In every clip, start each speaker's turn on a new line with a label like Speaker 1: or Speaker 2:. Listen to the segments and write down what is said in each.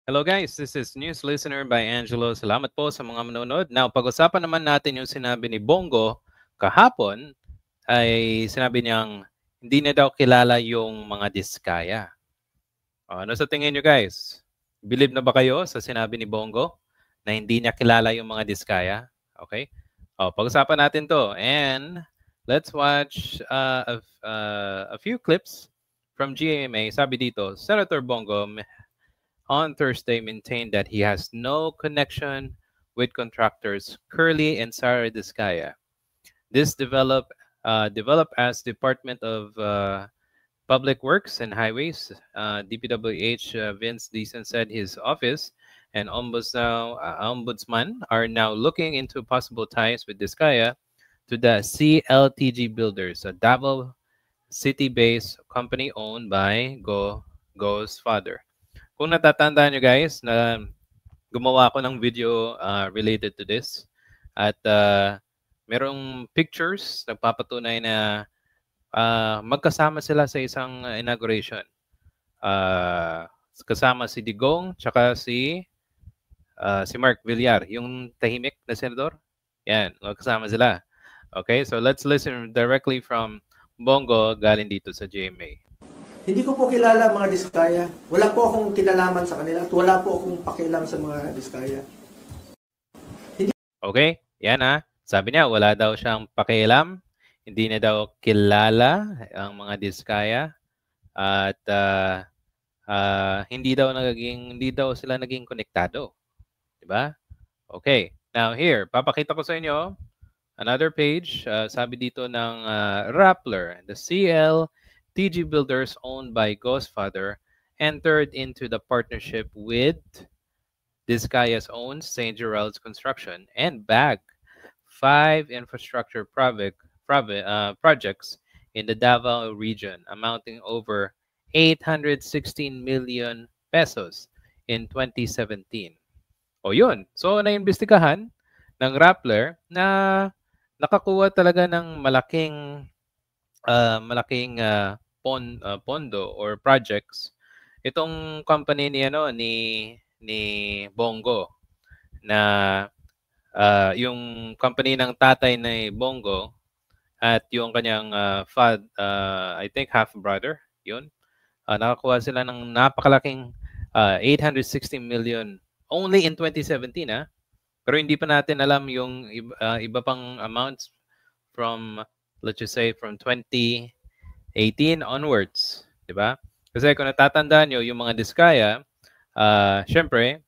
Speaker 1: Hello guys, this is News Listener by Angelo. Salamat po sa mga manonood. Now, pag-usapan naman natin yung sinabi ni Bongo kahapon ay sinabi niyang hindi na daw kilala yung mga diskaya. Ano sa tingin niyo guys? Believe na ba kayo sa sinabi ni Bongo na hindi niya kilala yung mga diskaya? Okay? Pag-usapan natin to. And let's watch a few clips from GMA. Sabi dito, Senator Bongo on Thursday maintained that he has no connection with contractors Curly and Sara Discaya. This developed as Department of Public Works and Highways, DPWH. Vince Deason said his office and ombudsman are now looking into possible ties with Discaya to the CLTG Builders, a Davao city-based company owned by Go's father. Kung natatandaan nyo guys na gumawa ako ng video related to this at merong pictures nagpapatunay na magkasama sila sa isang inauguration. Kasama si Digong tsaka si Mark Villar, yung tahimik na senador. Yan, magkasama sila. Okay, so let's listen directly from Bongo galing dito sa GMA.
Speaker 2: Hindi ko po kilala mga diskaya. Wala po akong kinalaman sa kanila at wala po akong pakialam sa mga diskaya.
Speaker 1: Okay, yan Sabi niya, wala daw siyang pakialam, hindi na daw kilala ang mga diskaya at hindi daw sila naging konektado. 'Di ba? Okay. Now here, papakita ko sa inyo another page. Sabi dito ng Rappler, the CLTG Builders owned by Godfather entered into the partnership with Discaya's own St. Gerald's Construction and bagged 5 infrastructure projects in the Davao region amounting over 816 million pesos in 2017. O yun. So, naimbestigahan ng Rappler na nakakuha talaga ng malaking pondo or projects itong company ni Bongo na yung company ng tatay ni Bongo at yung kanyang I think half brother, yun. Nakakuha sila ng napakalaking 860 million only in 2017 Pero hindi pa natin alam yung iba pang amounts from let's just say from 2018 onwards, 'di ba? Kasi kung natatandaan nyo, yung mga Diskaya, syempre,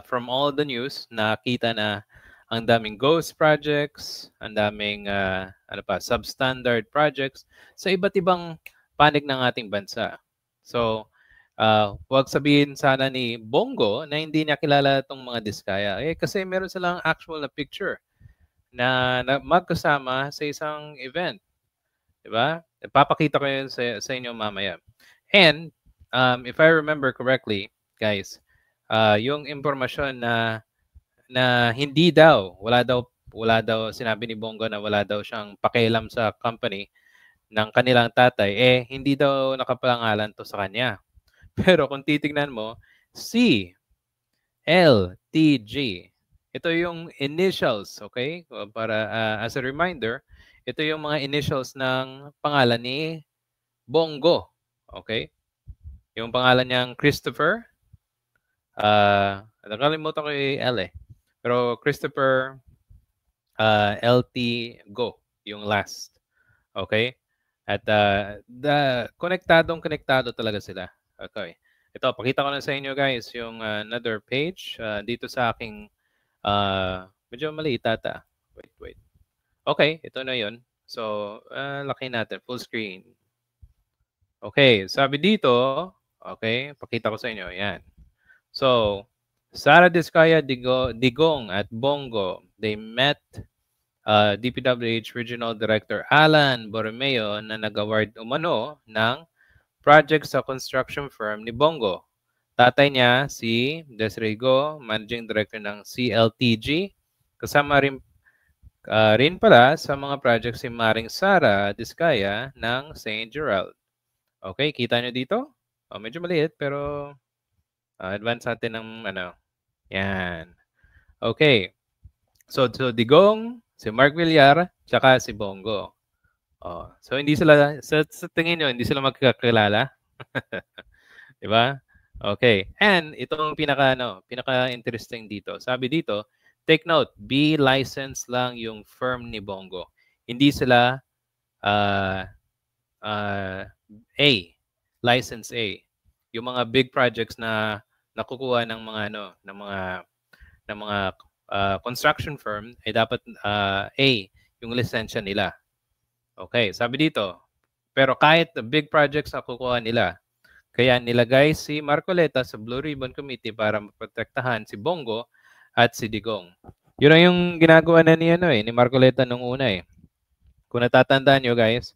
Speaker 1: from all the news, nakita na ang daming ghost projects, ang daming substandard projects sa iba't ibang panig ng ating bansa. So, huwag sabihin sana ni Bongo na hindi niya kilala itong mga Diskaya. Kasi meron silang actual na picture na magkasama sa isang event. Diba? Papakita ko yun sa inyo mamaya. And, if I remember correctly, guys, yung impormasyon na wala daw sinabi ni Bongo na wala daw siyang pakialam sa company ng kanilang tatay, hindi daw nakapangalan to sa kanya. Pero kung titignan mo, CLTG, ito yung initials, okay? Para as a reminder, ito yung mga initials ng pangalan ni Bongo, okay? Yung pangalan niyang Christopher, nakalimutan ko yung L Pero Christopher LT Go, yung last. Okay? At konektado talaga sila. Okay. Ito, pakita ko na sa inyo guys yung another page dito sa aking medyo maliit ata. Wait. Okay, ito na yun. So, laki natin. Full screen. Okay, sabi dito, okay, pakita ko sa inyo. Yan. So, Sara Discaya, Digong at Bongo, they met DPWH Regional Director Alan Borromeo na nag-award umano ng project sa construction firm ni Bongo. Tatay niya si Desiree Go, Managing Director ng CLTG. Kasama rin pala sa mga project si Maring Sara Discaya ng St. Gerald. Okay, kita nyo dito? Medyo maliit pero Advance natin ng ano. Yan. Okay. So Digong, si Mark Villar, tsaka si Bongo. Oh, so hindi sila sa tingin niyo hindi sila magkakilala? 'Di ba? Okay. And itong pinaka-interesting dito. Sabi dito, take note, B license lang yung firm ni Bongo. Hindi sila A, license A. Yung mga big projects na nakukuha ng mga construction firm ay dapat A yung lisensya nila. Okay, sabi dito. Pero kahit the big projects na kukuha nila, kaya nilagay si Marcoleta sa Blue Ribbon Committee para maprotektahan si Bongo at si Digong. Yun ang yung ginagawa na ni Marcoleta nung una eh. Kung natatandaan nyo guys,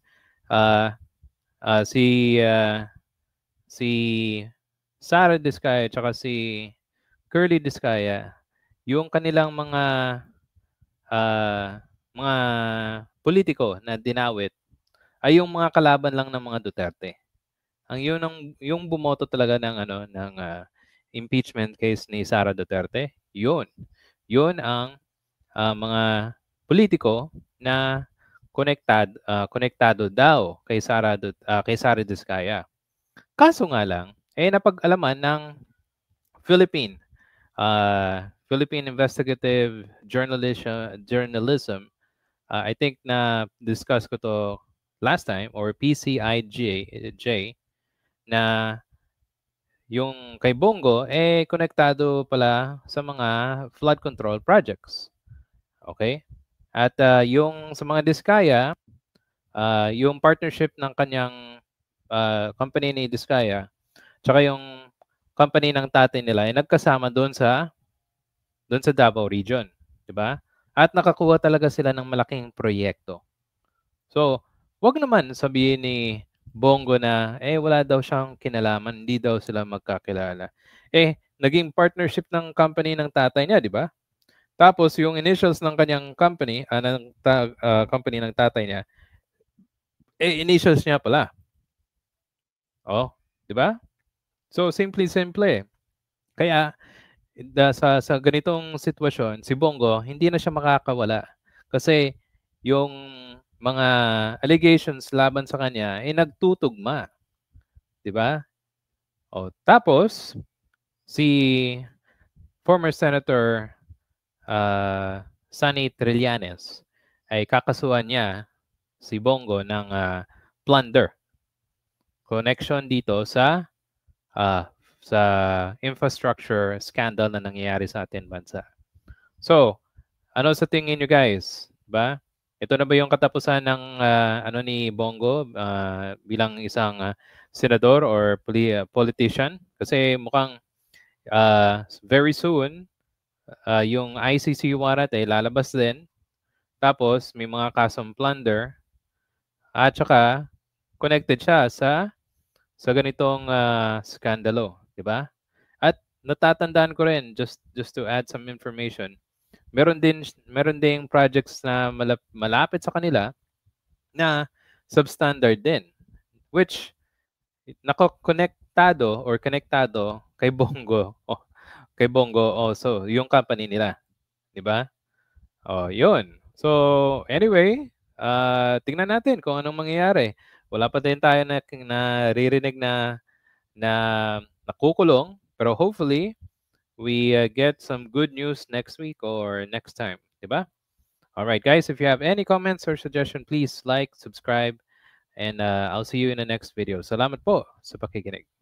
Speaker 1: si Sara Diskaya at si Curly Diskaya, yung kanilang mga politiko na dinawit ay yung mga kalaban lang ng mga Duterte. Yung bumoto talaga ng impeachment case ni Sara Duterte, yun ang mga politiko na konektado daw kay Sara Diskaya. Kaso nga lang napag-alaman ng Philippine Investigative Journalism, I think na discuss ko to last time, or PCIJ, na yung kay Bongo konektado pala sa mga flood control projects. Okay? At yung sa mga Diskaya, yung partnership ng kanyang company ni Diskaya, tsaka yung company ng tatay nila ay nagkasama doon sa Davao region, 'di ba? At nakakuha talaga sila ng malaking proyekto. So, wag naman sabihin ni Bongo na wala daw siyang kinalaman, hindi daw sila magkakilala. Naging partnership ng company ng tatay niya, 'di ba? Tapos yung initials ng kanyang company, company ng tatay niya, initials niya pala. Oh, 'di ba? So simple. Kaya sa ganitong sitwasyon, si Bongo hindi na siya makakawala kasi yung mga allegations laban sa kanya ay nagtutugma. 'Di ba? Oh, tapos si former Senator Sonny Trillanes ay kakasuhan niya si Bongo ng plunder. Connection dito sa infrastructure scandal na nangyayari sa ating bansa. So, ano sa tingin nyo guys? Ba? Ito na ba yung katapusan ng ni Bongo bilang isang senador or politician? Kasi mukhang very soon yung ICC warrant ay lalabas din. Tapos may mga kasong plunder at saka connected siya sa ganitong skandalo, 'di ba? At natatandaan ko rin, just to add some information, meron ding projects na malapit sa kanila na substandard din, which konektado kay Bongo, kay Bongo also yung company nila, 'di ba? Oh, 'yun. So, anyway, tingnan natin kung anong mangyayari. Wala pa din tayo na naririnig na nakukulong, pero hopefully we get some good news next week or next time, 'di ba? All right, guys, if you have any comments or suggestion, please like, subscribe, and I'll see you in the next video. Salamat po sa pakikinig.